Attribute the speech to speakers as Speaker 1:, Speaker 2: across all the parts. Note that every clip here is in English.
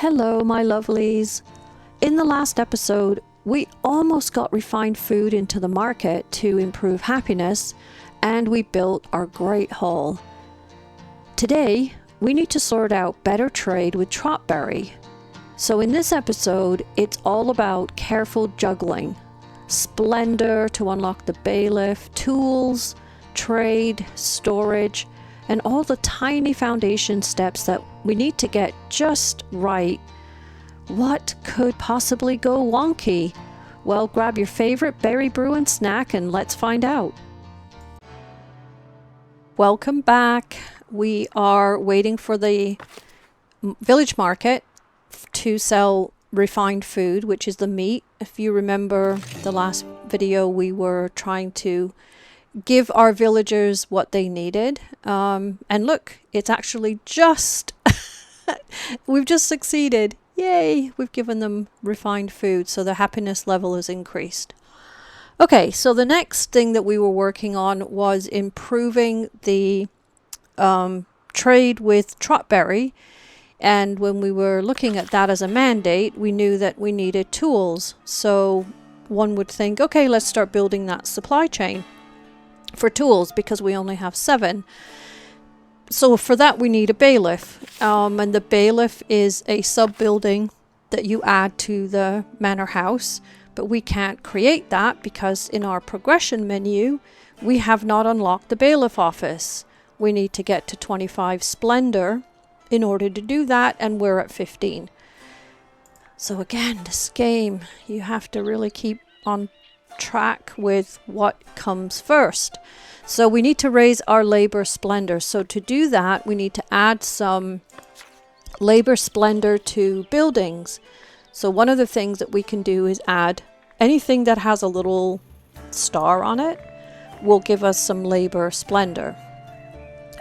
Speaker 1: Hello, my lovelies. In the last episode, we almost got refined food into the market to improve happiness, and we built our great haul. Today, we need to sort out better trade with Trotbury. So in this episode, it's all about careful juggling, splendor to unlock the bailiff, tools, trade, storage, and all the tiny foundation steps that we need to get just right. What could possibly go wonky? Well, grab your favorite berry brew and snack and let's find out. Welcome back. We are waiting for the village market to sell refined food, which is the meat. If you remember the last video, we were trying to give our villagers what they needed. And look, it's actually just, we've just succeeded. Yay, we've given them refined food, so the happiness level has increased. Okay, so the next thing that we were working on was improving the trade with Trotbury. And when we were looking at that as a mandate, we knew that we needed tools. So one would think, okay, let's start building that supply chain for tools because we only have 7. So for that we need a bailiff, and the bailiff is a sub-building that you add to the manor house, but we can't create that because in our progression menu we have not unlocked the bailiff office. We need to get to 25 splendor in order to do that, and we're at 15. So again, this game, you have to really keep on track with what comes first. So we need to raise our labor splendor. So to do that, we need to add some labor splendor to buildings. So one of the things that we can do is add anything that has a little star on it will give us some labor splendor.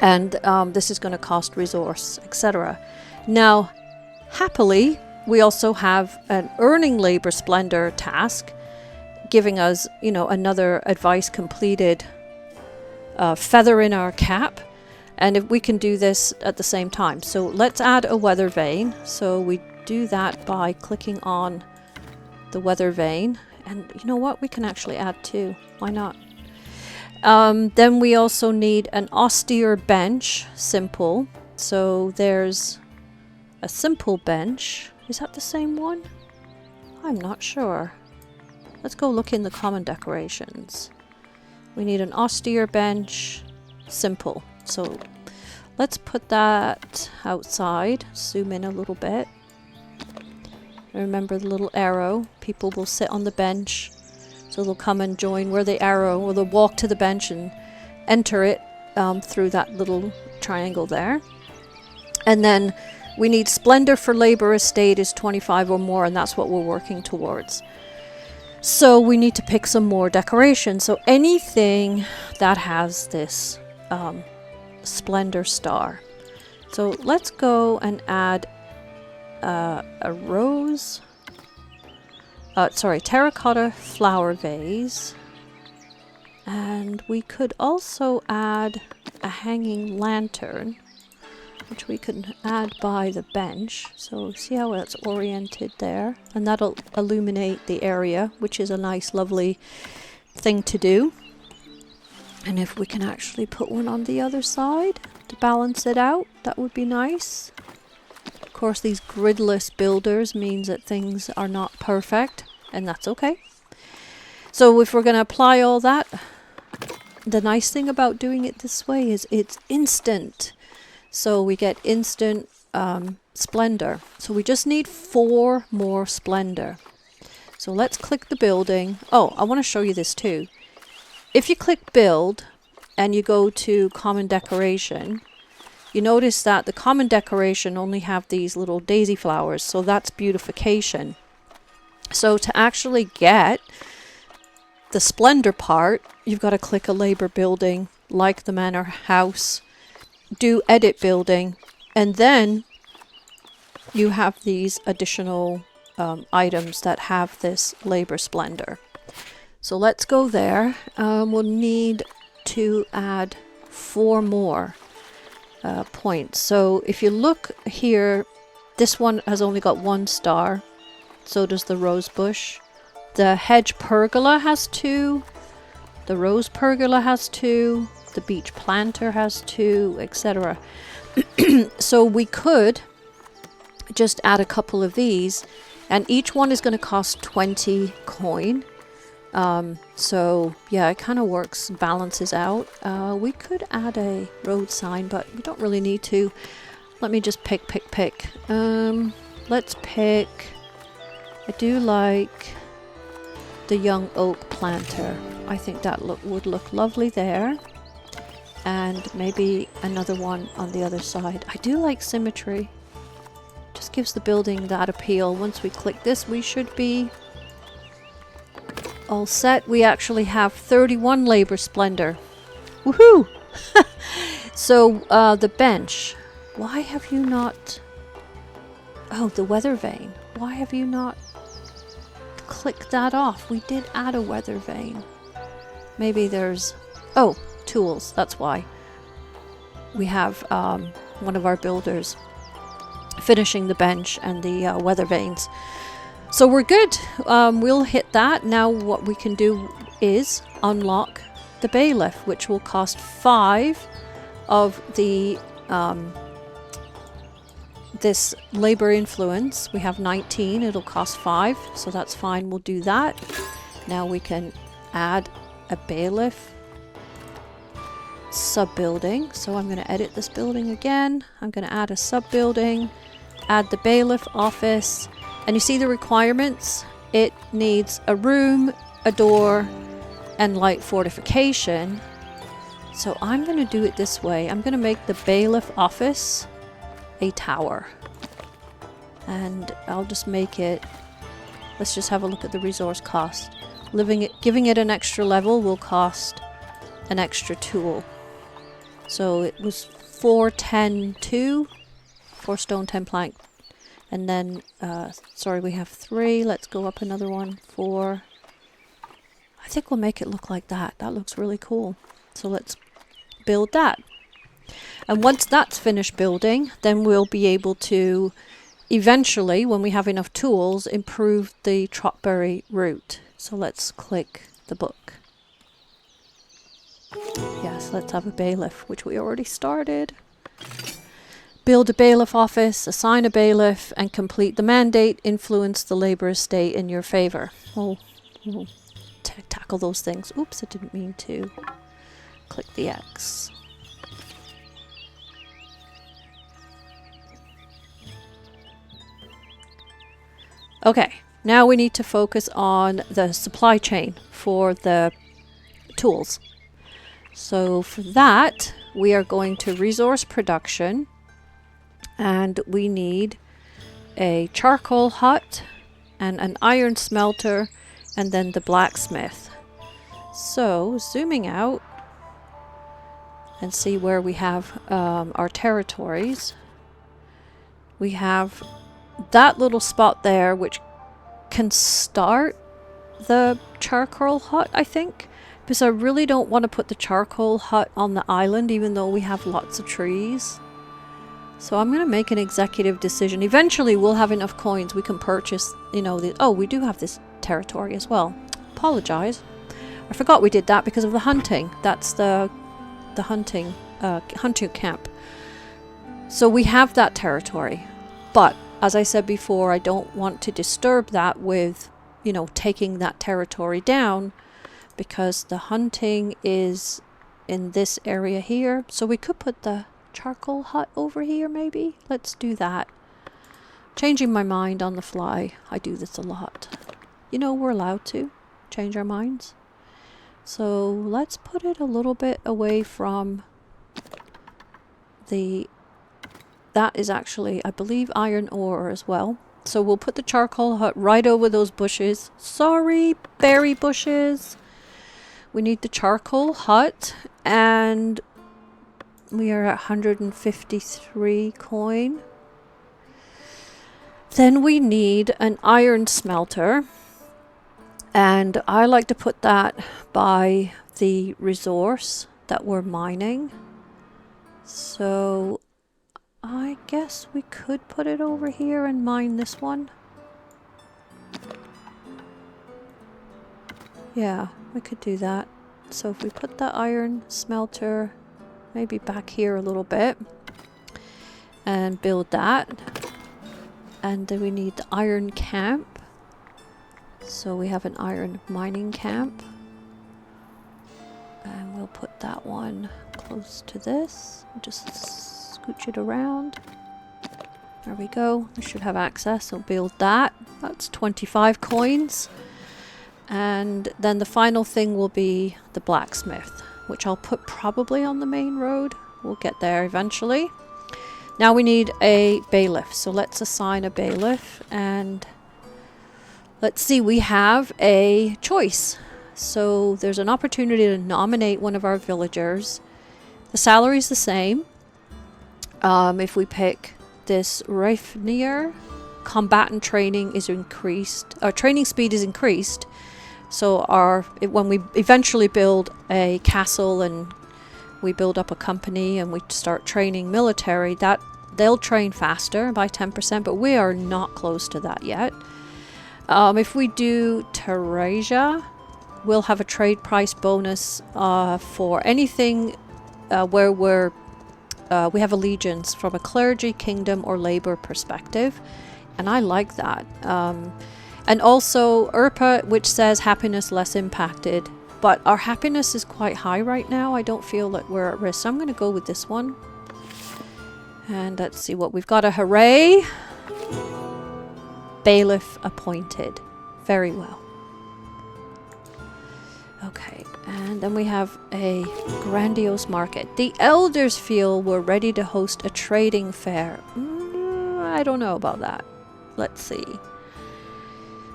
Speaker 1: And this is going to cost resource, etc. Now, happily, we also have an earning labor splendor task, giving us, another advice completed feather in our cap, and if we can do this at the same time. So let's add a weather vane. So we do that by clicking on the weather vane, and you know what, we can actually add 2. Why not? Then we also need an austere bench, simple. So there's a simple bench. Is that the same one? I'm not sure. Let's go look in the common decorations. We need an austere bench, simple. So let's put that outside. Zoom in a little bit. Remember the little arrow. People will sit on the bench. So they'll come and join where the arrow, or they'll walk to the bench and enter it through that little triangle there. And then we need splendor for labor estate is 25 or more, and that's what we're working towards. So we need to pick some more decoration. So anything that has this splendor star. So let's go and add a rose. Terracotta flower vase. And we could also add a hanging lantern, which we can add by the bench. So see how it's oriented there, and that'll illuminate the area, which is a nice lovely thing to do. And if we can actually put one on the other side to balance it out, that would be nice. Of course, these gridless builders means that things are not perfect, and that's okay. So if we're going to apply all that, the nice thing about doing it this way is it's instant. So we get instant splendor. So we just need 4 more splendor. So let's click the building. Oh, I want to show you this too. If you click build and you go to common decoration, you notice that the common decoration only have these little daisy flowers. So that's beautification. So to actually get the splendor part, you've got to click a labor building like the manor house. Do edit building, and then you have these additional items that have this labor splendor. So let's go there. We'll need to add 4 more points. So if you look here, This one has only got 1 star. So does the rose bush. The hedge pergola has 2. The rose pergola has 2. The beech planter has 2, etc. So we could just add a couple of these, and each one is going to cost 20 coin. So yeah, it kind of works, balances out. We could add a road sign, but we don't really need to. Let me just pick. Let's pick. I do like the young oak planter. I think that would look lovely there. And maybe another one on the other side. I do like symmetry. Just gives the building that appeal. Once we click this, we should be all set. We actually have 31 labor splendor. Woohoo! So the bench. Why have you not... Oh, the weather vane. Why have you not clicked that off? We did add a weather vane. Maybe there's... Oh, tools. That's why. We have one of our builders finishing the bench and the weather vanes. So we're good. We'll hit that. Now what we can do is unlock the bailiff, which will cost 5 of the this labor influence. We have 19. It'll cost 5, so that's fine. We'll do that. Now we can add a bailiff sub-building. So I'm going to edit this building again. I'm going to add a sub-building, add the bailiff office, and you see the requirements. It needs a room, a door, and light fortification. So I'm going to do it this way. I'm going to make the bailiff office a tower, and I'll just make it, let's just have a look at the resource cost. Giving it an extra level will cost an extra tool. So it was 4 10 2, 4 stone 10 plank, and then sorry, we have 3. Let's go up another one, 4. I think we'll make it look like that. That looks really cool. So let's build that. And once that's finished building, then we'll be able to eventually, when we have enough tools, improve the Trotbury route. So let's click the book. Yes, let's have a bailiff, which we already started. Build a bailiff office, assign a bailiff, and complete the mandate. Influence the labor estate in your favor. We'll tackle those things. Oops, I didn't mean to click the X. Okay, now we need to focus on the supply chain for the tools. So for that, we are going to resource production, and we need a charcoal hut and an iron smelter, and then the blacksmith. So zooming out and see where we have our territories. We have that little spot there, which can start the charcoal hut, I think, because I really don't want to put the charcoal hut on the island, even though we have lots of trees. So I'm going to make an executive decision. Eventually we'll have enough coins we can purchase, you know, oh, we do have this territory as well. Apologize, I forgot we did that because of the hunting. That's the hunting camp. So we have that territory, but as I said before, I don't want to disturb that with, you know, taking that territory down, because the hunting is in this area here. So we could put the charcoal hut over here, maybe. Let's do that. Changing my mind on the fly. I do this a lot. You know, we're allowed to change our minds. So let's put it a little bit away from the... That is actually, I believe, iron ore as well. So we'll put the charcoal hut right over those bushes. Sorry, berry bushes. We need the charcoal hut, and we are at 153 coin. Then we need an iron smelter, and I like to put that by the resource that we're mining. So I guess we could put it over here and mine this one. Yeah, we could do that. So if we put the iron smelter maybe back here a little bit and build that. And then we need the iron camp. So we have an iron mining camp. And we'll put that one close to this. Just scooch it around. There we go. We should have access. So build that. That's 25 coins. And then the final thing will be the blacksmith, which I'll put probably on the main road. We'll get there eventually. Now we need a bailiff. So let's assign a bailiff. And let's see, we have a choice. So there's an opportunity to nominate one of our villagers. The salary is the same. If we pick this Raifnier, combatant training is increased. Our training speed is increased. So when we eventually build a castle and we build up a company and we start training military, that they'll train faster by 10%, but we are not close to that yet. If we do Teresia, we'll have a trade price bonus for anything where we have allegiance from a clergy, kingdom, or labor perspective. And I like that. And also Urpa, which says happiness less impacted. But our happiness is quite high right now. I don't feel that we're at risk. So I'm going to go with this one. And let's see what we've got. A hooray. Bailiff appointed. Very well. Okay, and then we have a grandiose market. The elders feel we're ready to host a trading fair. I don't know about that. Let's see.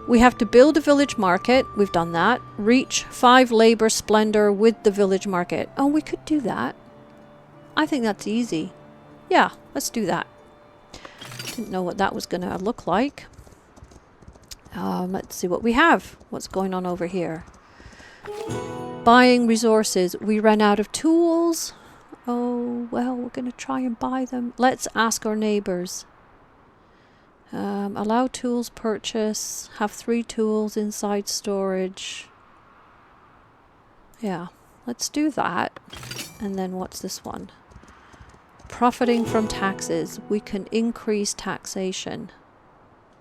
Speaker 1: We have to build a village market. We've done that. Reach 5 labor splendor with the village market. Oh, we could do that. I think that's easy. Yeah, let's do that. Didn't know what that was going to look like. Let's see what we have. What's going on over here? Buying resources. We ran out of tools. Oh, well, we're going to try and buy them. Let's ask our neighbors. Allow tools purchase. Have 3 tools inside storage. Yeah, let's do that. And then what's this one? Profiting from taxes. We can increase taxation,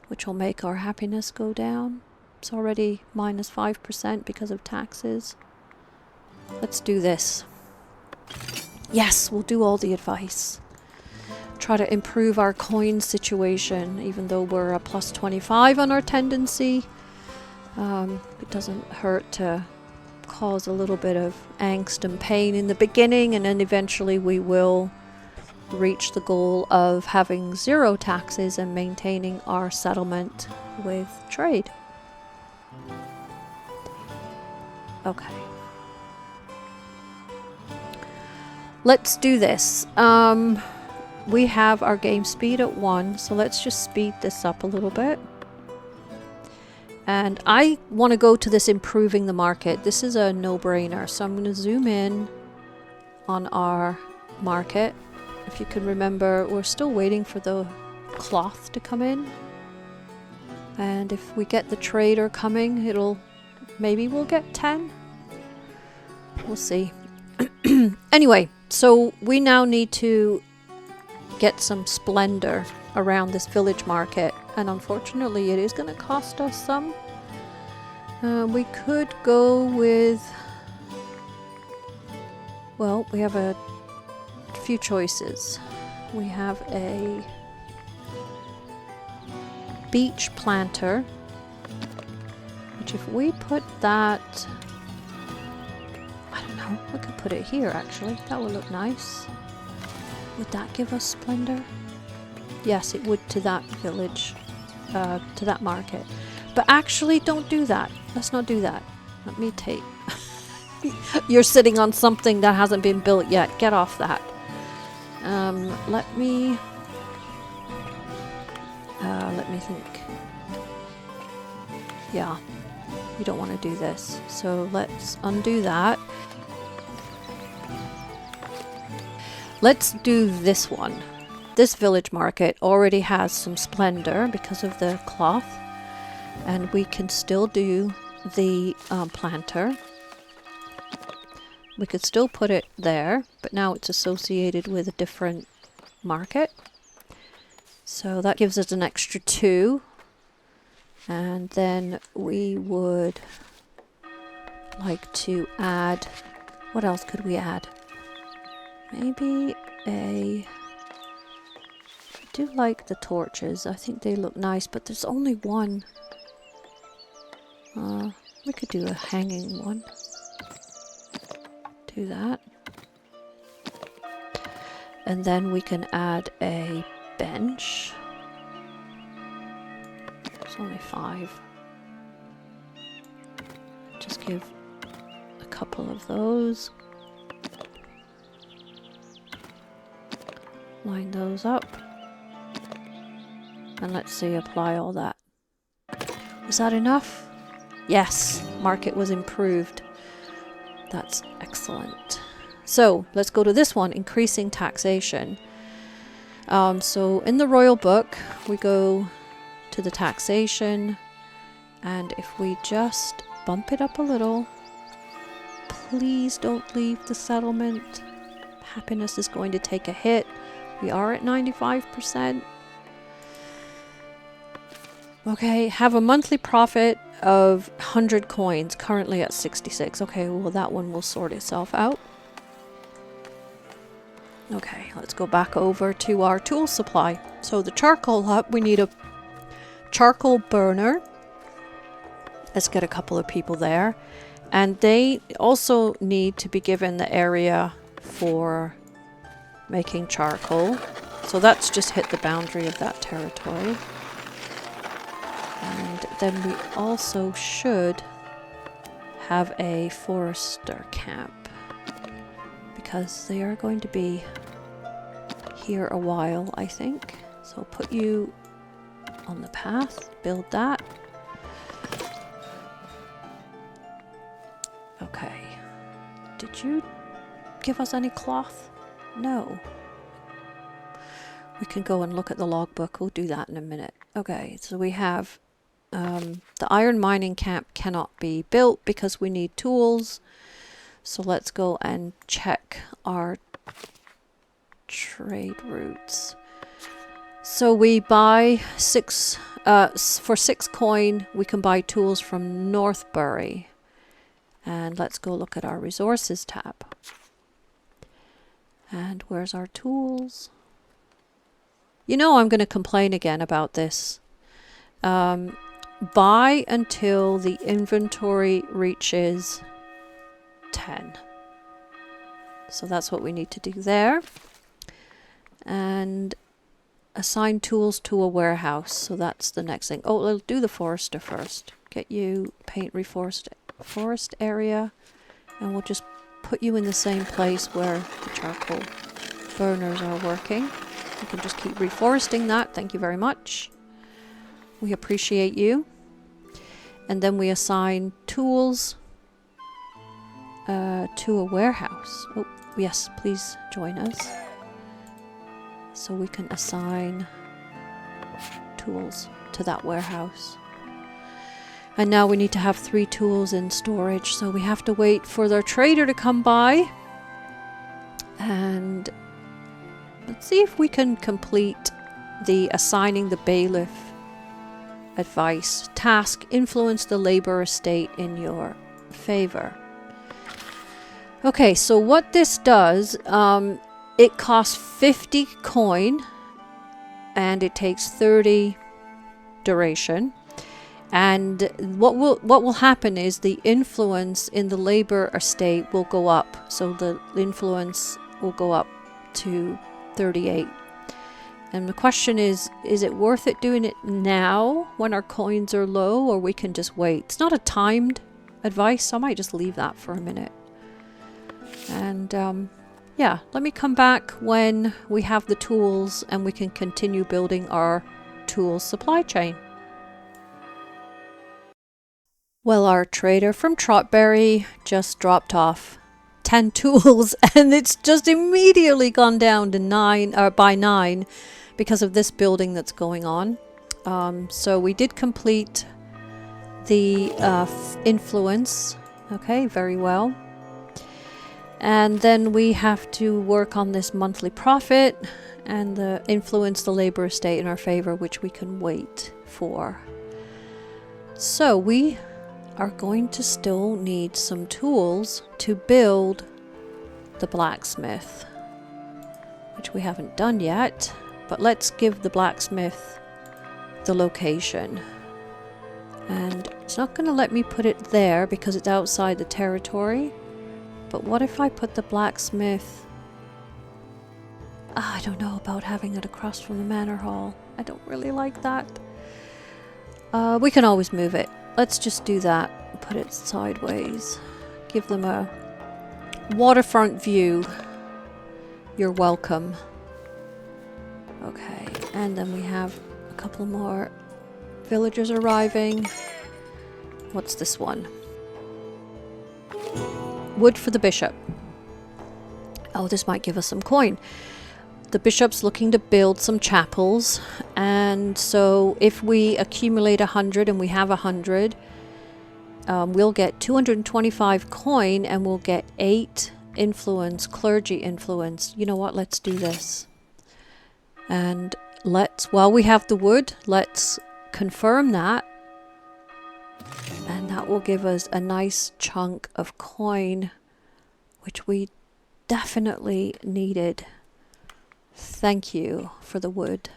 Speaker 1: which will make our happiness go down. It's already minus 5% because of taxes. Let's do this. Yes, we'll do all the advice. Try to improve our coin situation, even though we're a plus 25 on our tendency. It doesn't hurt to cause a little bit of angst and pain in the beginning, and then eventually we will reach the goal of having 0 taxes and maintaining our settlement with trade. Okay. Let's do this. We have our game speed at 1, so let's just speed this up a little bit. And I want to go to this improving the market. This is a no-brainer, so I'm going to zoom in on our market. If you can remember, we're still waiting for the cloth to come in. And if we get the trader coming, maybe we'll get 10. We'll see. Anyway, so we now need to get some splendor around this village market, and unfortunately it is going to cost us some. We could go with, well, we have a few choices. We have a beach planter, which if we put that, I don't know, we could put it here actually. That would look nice. Would that give us splendor? Yes, it would to that village, to that market. But actually, don't do that. Let's not do that. Let me take... You're sitting on something that hasn't been built yet. Get off that. Let me think. Yeah, we don't want to do this. So let's undo that. Let's do this one. this village market already has some splendor because of the cloth, and we can still do the planter. We could still put it there, but now it's associated with a different market. So that gives us an extra 2. And then we would like to add, what else could we add? Maybe I do like the torches. I think they look nice, but there's only one. We could do a hanging one. Do that. And then we can add a bench. It's only 5. Just give a couple of those. Line those up. And let's see, apply all that. Was that enough? Yes, market was improved. That's excellent. So let's go to this one, increasing taxation. So in the royal book, we go to the taxation, and if we just bump it up a little, please don't leave the settlement. Happiness is going to take a hit. We are at 95%. Okay, have a monthly profit of 100 coins, currently at 66. Okay, well that one will sort itself out. Okay, let's go back over to our tool supply. So the charcoal hut, we need a charcoal burner. Let's get a couple of people there. And they also need to be given the area for making charcoal. So that's just hit the boundary of that territory. And then we also should have a forester camp, because they are going to be here a while, I think. So put you on the path, build that. Okay. Did you give us any cloth? No. We can go and look at the logbook. We'll do that in a minute. Okay, so we have the iron mining camp cannot be built because we need tools. So let's go and check our trade routes. So we buy 6 for 6 coin. We can buy tools from Northbury. And let's go look at our resources tab. And where's our tools? You know, I'm going to complain again about this. Buy until the inventory reaches 10. So that's what we need to do there. And assign tools to a warehouse. So that's the next thing. Oh, we'll do the forester first. Get you paint reforest forest area, and we'll just put you in the same place where the charcoal burners are working. You can just keep reforesting that. Thank you very much. We appreciate you. And then we assign tools to a warehouse. Oh, yes, please join us. So we can assign tools to that warehouse. And now we need to have 3 tools in storage, so we have to wait for their trader to come by. And let's see if we can complete the assigning the bailiff advice task. Influence the labor estate in your favor. Okay, so what this does, it costs 50 coin and it takes 30 duration. And what will happen is the influence in the labor estate will go up. So the influence will go up to 38. And the question is it worth it doing it now when our coins are low, or we can just wait? It's not a timed advice, so I might just leave that for a minute. And yeah, let me come back when we have the tools and we can continue building our tool supply chain. Well, our trader from Trotbury just dropped off 10 tools, and it's just immediately gone down to 9, or by 9, because of this building that's going on. So we did complete the influence. Okay, very well. And then we have to work on this monthly profit and influence the labor estate in our favor, which we can wait for. So we are going to still need some tools to build the blacksmith, which we haven't done yet, but let's give the blacksmith the location. And it's not going to let me put it there because it's outside the territory. But what if I put the blacksmith... I don't know about having it across from the manor hall. I don't really like that. We can always move it. Let's just do that. Put it sideways. Give them a waterfront view. You're welcome. Okay, and then we have a couple more villagers arriving. What's this one? Wood for the bishop. Oh, this might give us some coin. The bishop's looking to build some chapels, and so if we accumulate 100 and we have 100, we'll get 225 coin and we'll get 8 influence, clergy influence. You know what? Let's do this. And while we have the wood, let's confirm that. And that will give us a nice chunk of coin, which we definitely needed. Thank you for the wood,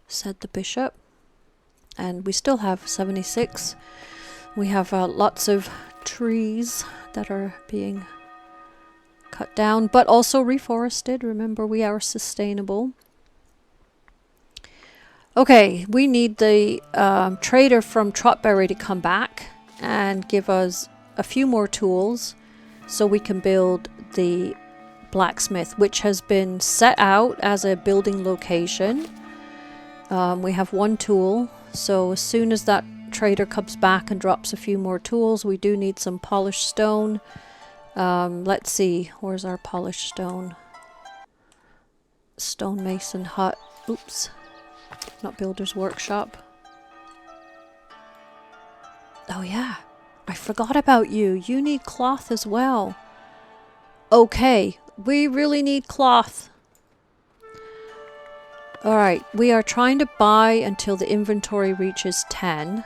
Speaker 1: said the bishop. And we still have 76. We have lots of trees that are being cut down, but also reforested. Remember, we are sustainable. Okay, we need the trader from Trotbury to come back and give us a few more tools so we can build the blacksmith, which has been set out as a building location. We have 1 tool, so as soon as that trader comes back and drops a few more tools, we do need some polished stone. Let's see, where's our polished stone? Stonemason hut. Oops. Not builder's workshop. Oh yeah, I forgot about you. You need cloth as well. Okay, we really need cloth. Alright, we are trying to buy until the inventory reaches 10.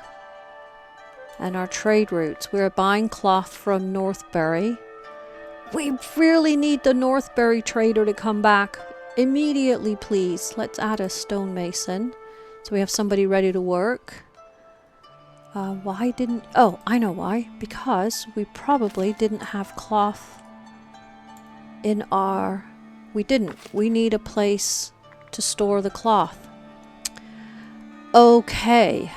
Speaker 1: And our trade routes. We are buying cloth from Northbury. We really need the Northbury trader to come back immediately, please. Let's add a stonemason so we have somebody ready to work. Why didn't... Oh, I know why. Because we probably didn't have cloth in our... We didn't. We need a place to store the cloth. Okay.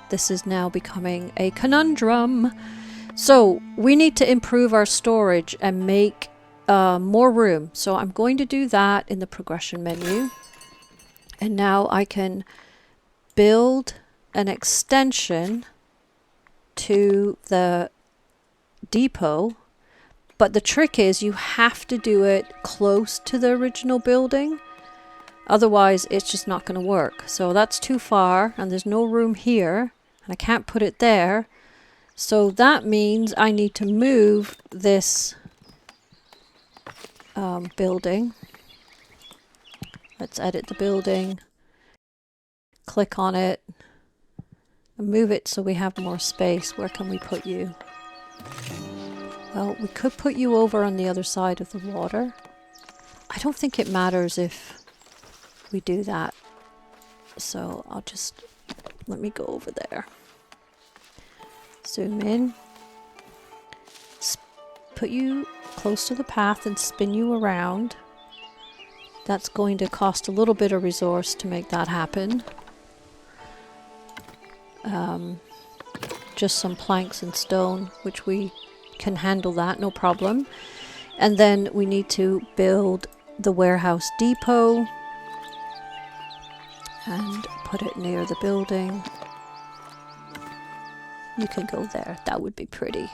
Speaker 1: This is now becoming a conundrum. So we need to improve our storage and make more room. So I'm going to do that in the progression menu. And now I can build an extension to the depot. But the trick is you have to do it close to the original building. Otherwise, it's just not going to work. So that's too far, and there's no room here. And I can't put it there. So that means I need to move this building. Let's edit the building. Click on it. And move it so we have more space. Where can we put you? Well, we could put you over on the other side of the water. I don't think it matters if we do that. So I'll just... Let me go over there. Zoom in. Put you close to the path and spin you around. That's going to cost a little bit of resource to make that happen. Just some planks and stone, which we can handle that, no problem. And then we need to build the warehouse depot and put it near the building. You can go there. That would be pretty.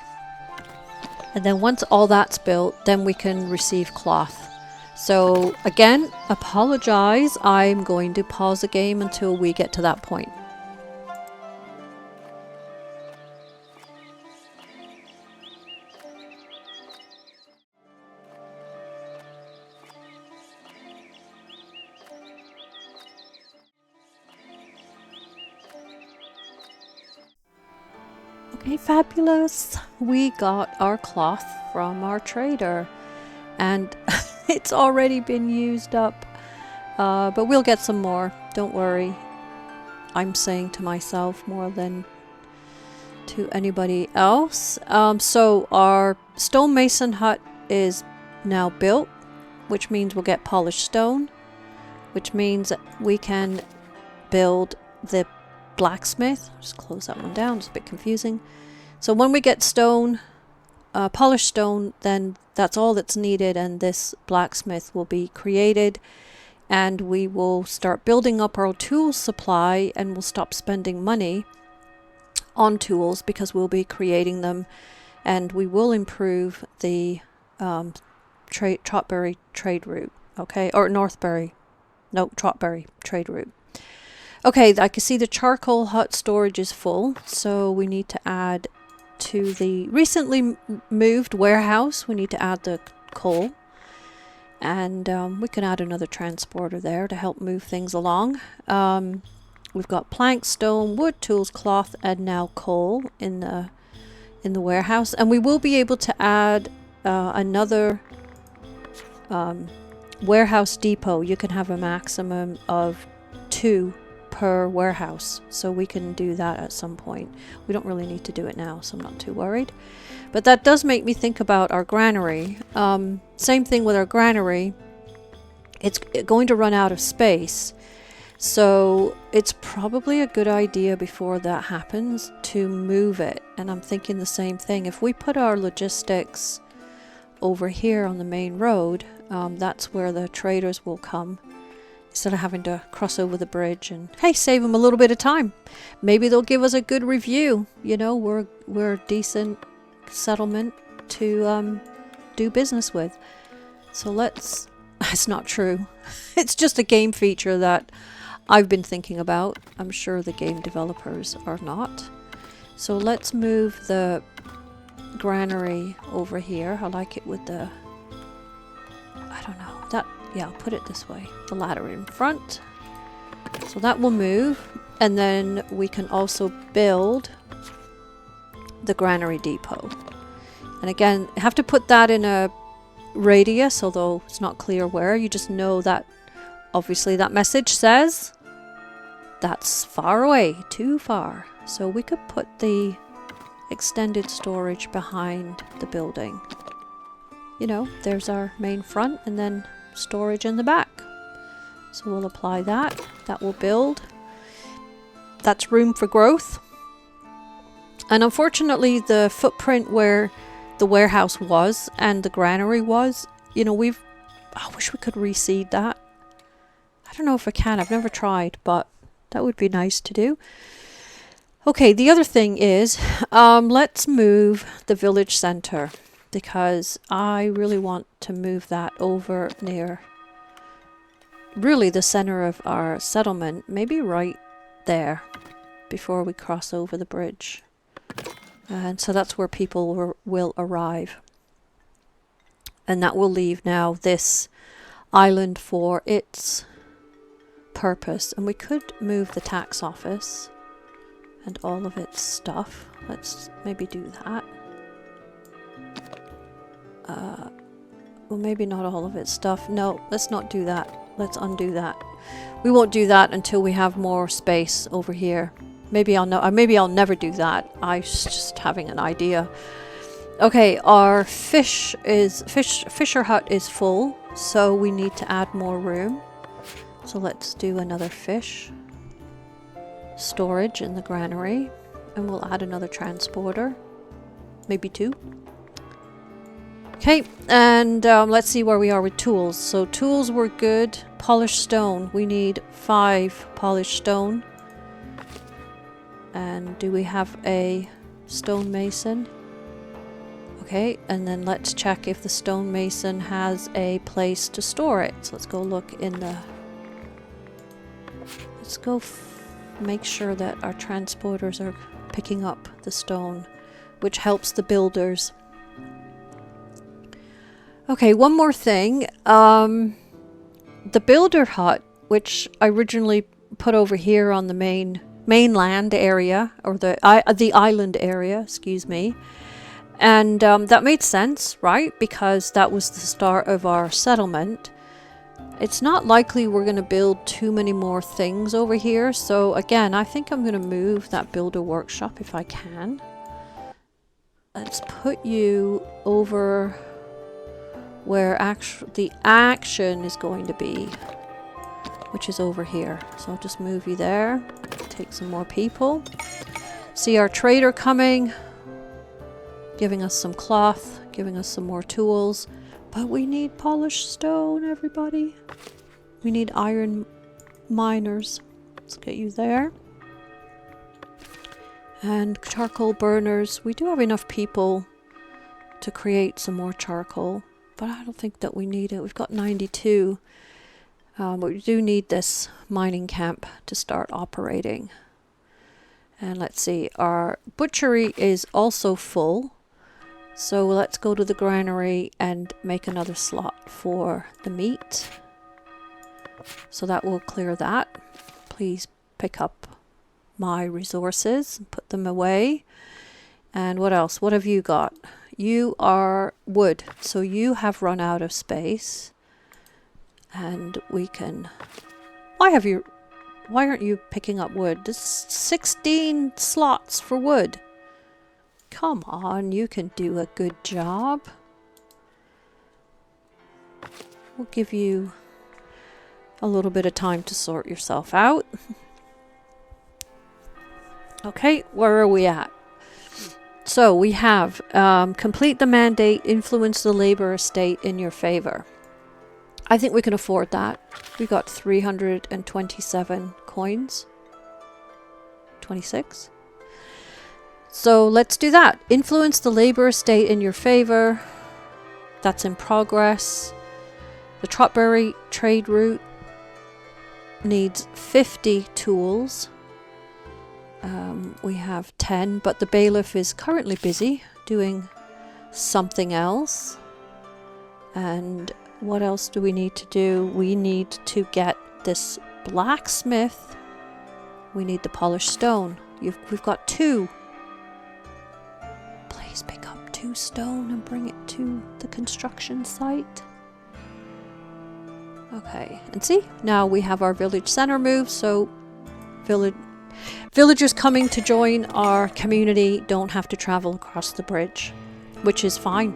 Speaker 1: And then once all that's built, then we can receive cloth. So again, apologize. I'm going to pause the game until we get to that point. Okay, fabulous. We got our cloth from our trader and it's already been used up, but we'll get some more, don't worry. I'm saying to myself more than to anybody else. So our stonemason hut is now built, which means we'll get polished stone, which means we can build the blacksmith. Just close that one down, it's a bit confusing. So when we get stone, polished stone, then that's all that's needed, and this blacksmith will be created, and we will start building up our tools supply, and we'll stop spending money on tools because we'll be creating them, and we will improve the Trotbury trade route, okay, or Trotbury trade route. Okay, I can see the charcoal hut storage is full, so we need to add to the recently moved warehouse, we need to add the coal, and we can add another transporter there to help move things along. We've got plank, stone, wood, tools, cloth, and now coal in the warehouse, and we will be able to add another warehouse depot. You can have a maximum of 2 per warehouse, so we can do that at some point. We don't really need to do it now, so I'm not too worried. But that does make me think about our granary. Same thing with our granary. It's going to run out of space, so it's probably a good idea before that happens to move it. And I'm thinking the same thing. If we put our logistics over here on the main road, that's where the traders will come, instead of having to cross over the bridge, and hey, save them a little bit of time. Maybe they'll give us a good review. You know, we're a decent settlement to do business with. So let's, it's not true. It's just a game feature that I've been thinking about. I'm sure the game developers are not. So let's move the granary over here. I like it with the, I don't know, that, yeah, I'll put it this way. The ladder in front. So that will move. And then we can also build the granary depot. And again, I have to put that in a radius, although it's not clear where. You just know that obviously that message says that's far away, too far. So we could put the extended storage behind the building. You know, there's our main front, and then storage in the back. So we'll apply that. That will build. That's room for growth. And unfortunately, the footprint where the warehouse was and the granary was, you know, I wish we could reseed that. I don't know if I can. I've never tried, but that would be nice to do. Okay, the other thing is, let's move the village center, because I really want to move that over near really the center of our settlement, maybe right there before we cross over the bridge. And so that's where people will arrive. And that will leave now this island for its purpose. And we could move the tax office and all of its stuff. Let's maybe do that. Well, maybe not all of its stuff. No, let's not do that. Let's undo that. We won't do that until we have more space over here. Maybe I'll never do that. I was just having an idea. Okay, our fisher hut is full, so we need to add more room. So let's do another fish storage in the granary, and we'll add another transporter, maybe 2. Okay, and let's see where we are with tools. So tools were good. Polished stone, we need 5 polished stone. And do we have a stonemason? Okay, and then let's check if the stonemason has a place to store it. So let's go look in the... Let's go make sure that our transporters are picking up the stone, which helps the builders. Okay, one more thing. The builder hut, which I originally put over here on the mainland area, or the island area, excuse me. And that made sense, right? Because that was the start of our settlement. It's not likely we're going to build too many more things over here. So again, I think I'm going to move that builder workshop if I can. Let's put you over where the action is going to be, which is over here. So I'll just move you there. Take some more people. See our trader coming, giving us some cloth, giving us some more tools. But we need polished stone, everybody. We need iron miners. Let's get you there. And charcoal burners. We do have enough people to create some more charcoal, but I don't think that we need it. We've got 92. But we do need this mining camp to start operating. And let's see, our butchery is also full. So let's go to the granary and make another slot for the meat. So that will clear that. Please pick up my resources and put them away. And what else? What have you got? You are wood. So you have run out of space. And we can... Why aren't you picking up wood? There's 16 slots for wood. Come on, you can do a good job. We'll give you a little bit of time to sort yourself out. Okay, where are we at? So we have complete the mandate, influence the labor estate in your favor. I think we can afford that. We got 327 coins. 26. So let's do that. Influence the labor estate in your favor. That's in progress. The Trotbury trade route needs 50 tools. We have 10, but the bailiff is currently busy doing something else. And what else do we need to do? We need to get this blacksmith. We need the polished stone. We've got 2. Please pick up 2 stone and bring it to the construction site. Okay, and see, now we have our village center moved, so villagers coming to join our community don't have to travel across the bridge, which is fine,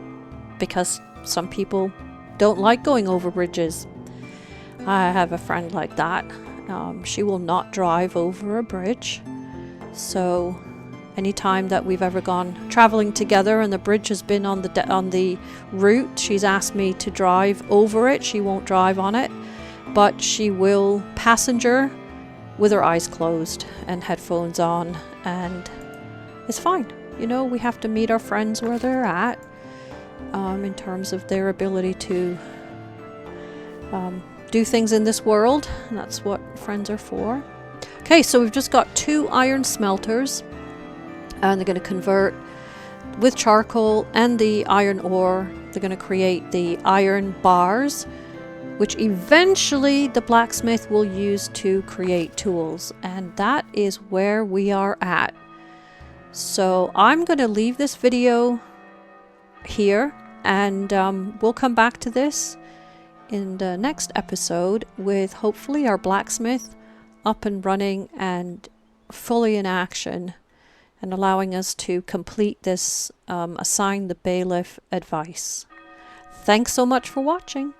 Speaker 1: because some people don't like going over bridges. I have a friend like that. She will not drive over a bridge. So anytime that we've ever gone traveling together and the bridge has been on the route, she's asked me to drive over it. She won't drive on it, but she will passenger with her eyes closed and headphones on, and it's fine. You know, we have to meet our friends where they're at, in terms of their ability to do things in this world, and that's what friends are for. Okay, so we've just got 2 iron smelters, and they're going to convert with charcoal and the iron ore. They're going to create the iron bars, which eventually the blacksmith will use to create tools, and that is where we are at. So I'm going to leave this video here, and we'll come back to this in the next episode with hopefully our blacksmith up and running and fully in action, and allowing us to complete this assign the bailiff advice. Thanks so much for watching.